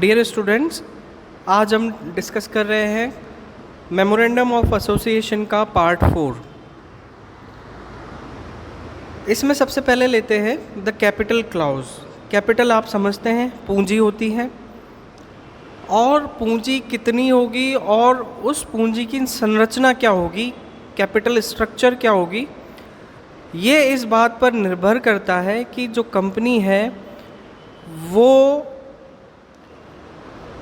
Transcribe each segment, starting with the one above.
Dear students, आज हम discuss कर रहे हैं मेमोरेंडम ऑफ एसोसिएशन का पार्ट 4। इसमें सबसे पहले लेते हैं द कैपिटल क्लॉज। कैपिटल आप समझते हैं पूंजी होती है, और पूंजी कितनी होगी और उस पूंजी की संरचना क्या होगी, कैपिटल स्ट्रक्चर क्या होगी, ये इस बात पर निर्भर करता है कि जो कंपनी है वो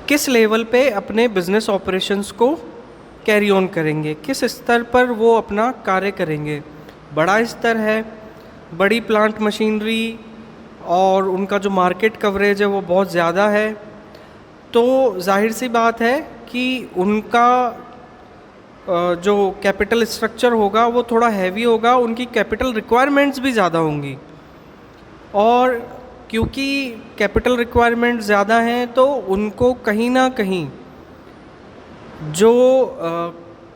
किस लेवल पे अपने बिजनेस ऑपरेशंस को कैरी ऑन करेंगे, किस स्तर पर वो अपना कार्य करेंगे। बड़ा स्तर है, बड़ी प्लांट मशीनरी और उनका जो मार्केट कवरेज है वो बहुत ज़्यादा है, तो जाहिर सी बात है कि उनका जो कैपिटल स्ट्रक्चर होगा वो थोड़ा हैवी होगा, उनकी कैपिटल रिक्वायरमेंट्स भी ज़्यादा होंगी। और क्योंकि कैपिटल रिक्वायरमेंट ज़्यादा हैं तो उनको कहीं ना कहीं जो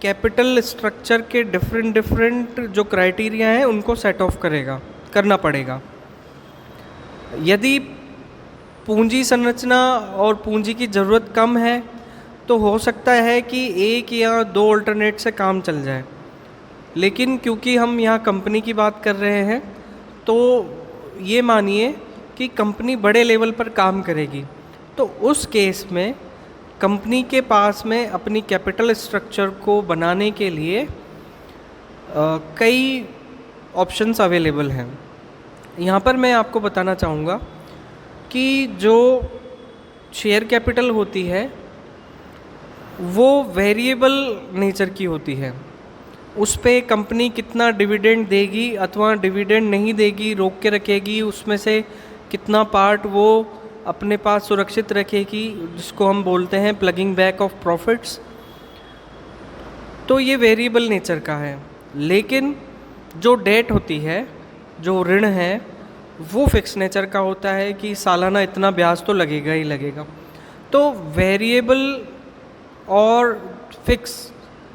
कैपिटल स्ट्रक्चर के डिफरेंट जो क्राइटेरिया हैं उनको सेट ऑफ करना पड़ेगा। यदि पूंजी संरचना और पूंजी की ज़रूरत कम है तो हो सकता है कि एक या दो अल्टरनेट से काम चल जाए, लेकिन क्योंकि हम यहाँ कंपनी की बात कर रहे हैं तो ये मानिए कि कंपनी बड़े लेवल पर काम करेगी, तो उस केस में कंपनी के पास में अपनी कैपिटल स्ट्रक्चर को बनाने के लिए कई ऑप्शंस अवेलेबल हैं। यहाँ पर मैं आपको बताना चाहूँगा कि जो शेयर कैपिटल होती है वो वेरिएबल नेचर की होती है। उस पे कंपनी कितना डिविडेंड देगी अथवा डिविडेंड नहीं देगी, रोक के रखेगी, उसमें से कितना पार्ट वो अपने पास सुरक्षित रखेगी, जिसको हम बोलते हैं प्लगिंग बैक ऑफ प्रॉफिट्स, तो ये वेरिएबल नेचर का है। लेकिन जो डेट होती है, जो ऋण है, वो फिक्स नेचर का होता है कि सालाना इतना ब्याज तो लगेगा ही लगेगा। तो वेरिएबल और फिक्स,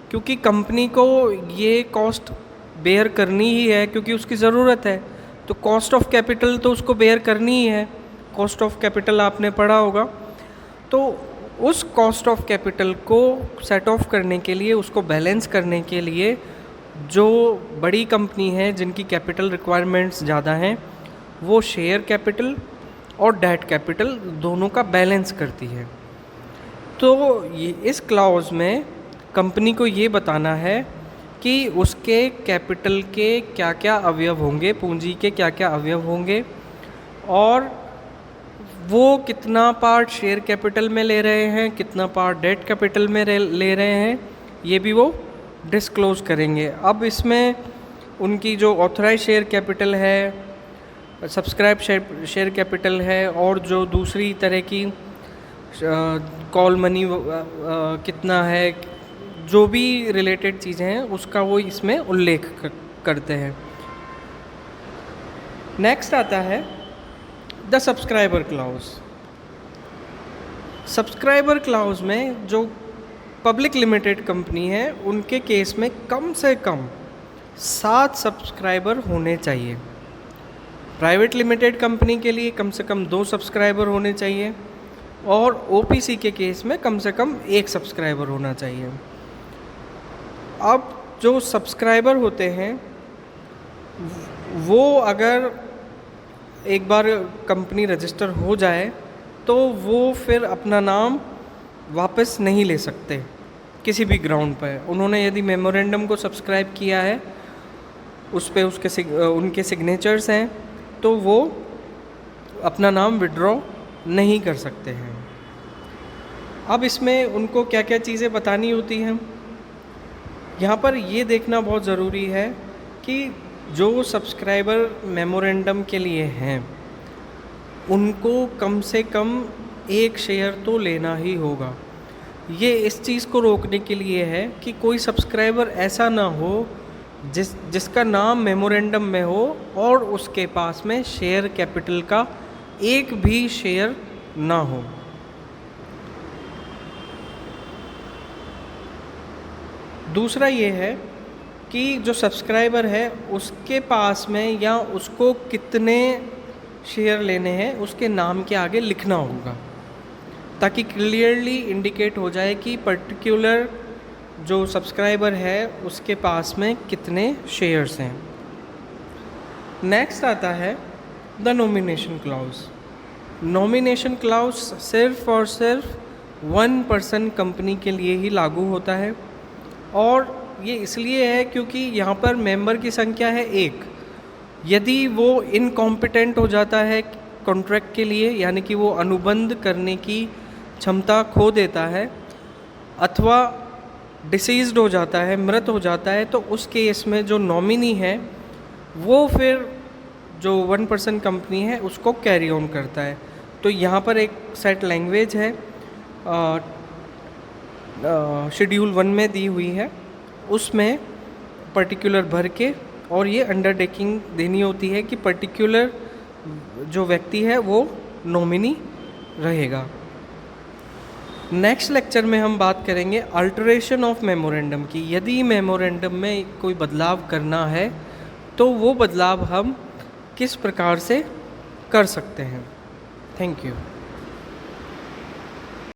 क्योंकि कंपनी को ये कॉस्ट बेयर करनी ही है क्योंकि उसकी ज़रूरत है, तो कॉस्ट ऑफ कैपिटल तो उसको बेयर करनी ही है। कॉस्ट ऑफ कैपिटल आपने पढ़ा होगा, तो उस कॉस्ट ऑफ कैपिटल को सेट ऑफ करने के लिए, उसको बैलेंस करने के लिए जो बड़ी कंपनी है जिनकी कैपिटल रिक्वायरमेंट्स ज़्यादा हैं वो शेयर कैपिटल और डेट कैपिटल दोनों का बैलेंस करती है। तो ये इस क्लॉज में कंपनी को ये बताना है कि उसके कैपिटल के क्या क्या अवयव होंगे, पूंजी के क्या क्या अवयव होंगे, और वो कितना पार्ट शेयर कैपिटल में ले रहे हैं, कितना पार्ट डेट कैपिटल में ले रहे हैं, ये भी वो डिस्क्लोज करेंगे। अब इसमें उनकी जो ऑथराइज शेयर कैपिटल है, सब्सक्राइब शेयर कैपिटल है, और जो दूसरी तरह की कॉल मनी कितना है, जो भी रिलेटेड चीज़ें हैं उसका वो इसमें उल्लेख करते हैं। नेक्स्ट आता है the subscriber clause. Subscriber clause में जो पब्लिक लिमिटेड कंपनी है उनके केस में कम से कम 7 सब्सक्राइबर होने चाहिए। प्राइवेट लिमिटेड कंपनी के लिए कम से कम 2 सब्सक्राइबर होने चाहिए, और ओपीसी के केस में कम से कम 1 सब्सक्राइबर होना चाहिए। अब जो सब्सक्राइबर होते हैं वो अगर एक बार कंपनी रजिस्टर हो जाए तो वो फिर अपना नाम वापस नहीं ले सकते किसी भी ग्राउंड पर। उन्होंने यदि मेमोरेंडम को सब्सक्राइब किया है, उस पे उनके सिग्नेचर्स हैं, तो वो अपना नाम विड्रॉ नहीं कर सकते हैं। अब इसमें उनको क्या क्या चीज़ें बतानी होती हैं, यहाँ पर ये देखना बहुत ज़रूरी है कि जो सब्सक्राइबर मेमोरेंडम के लिए हैं उनको कम से कम 1 शेयर तो लेना ही होगा। ये इस चीज़ को रोकने के लिए है कि कोई सब्सक्राइबर ऐसा ना हो जिसका नाम मेमोरेंडम में हो और उसके पास में शेयर कैपिटल का 1 भी शेयर ना हो। दूसरा ये है कि जो सब्सक्राइबर है उसके पास में या उसको कितने शेयर लेने हैं उसके नाम के आगे लिखना होगा। ताकि क्लियरली इंडिकेट हो जाए कि पर्टिकुलर जो सब्सक्राइबर है उसके पास में कितने शेयर्स हैं। नेक्स्ट आता है the nomination clause. Nomination clause सिर्फ और सिर्फ 1% कंपनी के लिए ही लागू होता है, और ये इसलिए है क्योंकि यहाँ पर मेंबर की संख्या है 1। यदि वो इनकॉम्पिटेंट हो जाता है कॉन्ट्रैक्ट के लिए, यानी कि वो अनुबंध करने की क्षमता खो देता है अथवा डिसीज्ड हो जाता है, मृत हो जाता है, तो उस केस में जो नॉमिनी है वो फिर जो 1% कंपनी है उसको कैरी ऑन करता है। तो यहाँ पर एक सेट लैंग्वेज है शेड्यूल 1 में दी हुई है, उसमें पर्टिकुलर भर के और ये अंडरटेकिंग देनी होती है कि पर्टिकुलर जो व्यक्ति है वो नॉमिनी रहेगा। नेक्स्ट लेक्चर में हम बात करेंगे अल्टरेशन ऑफ मेमोरेंडम की। यदि मेमोरेंडम में कोई बदलाव करना है तो वो बदलाव हम किस प्रकार से कर सकते हैं। Thank you.